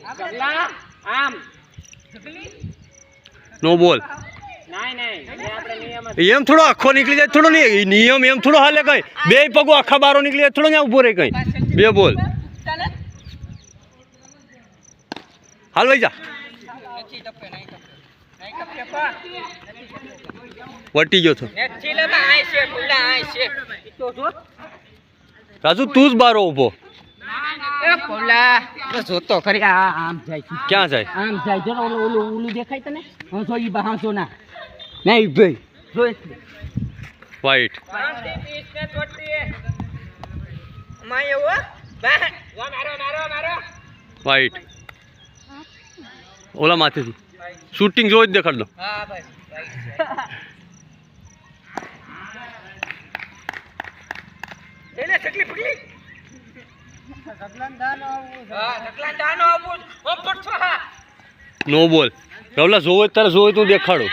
આમ નો બોલ એમ થોડો આખો નીકળી જાય થોડો નહીં નિયમ એમ થોડો હાલે કઈ બે પગો આખા બારો નીકળી જાય થોડો ત્યાં ઉભો રહે કઈ બે બોલ હાલ ભાઈ જા વટી ગયો છો રાજુ તું જ બારો ઉભો જોતો ખરી આમ જાય ક્યાં જાય આમ જાય જો ઓલું દેખાય તને હું જોઈ બહાસો ના નહીં ભાઈ જોઈ વાઈટ વાઈટ ઓલા માથેથી શૂટિંગ જોઈ જ દેખાડ દો નો બોલ રવલા જોવો તારે જોવો તું દેખાડો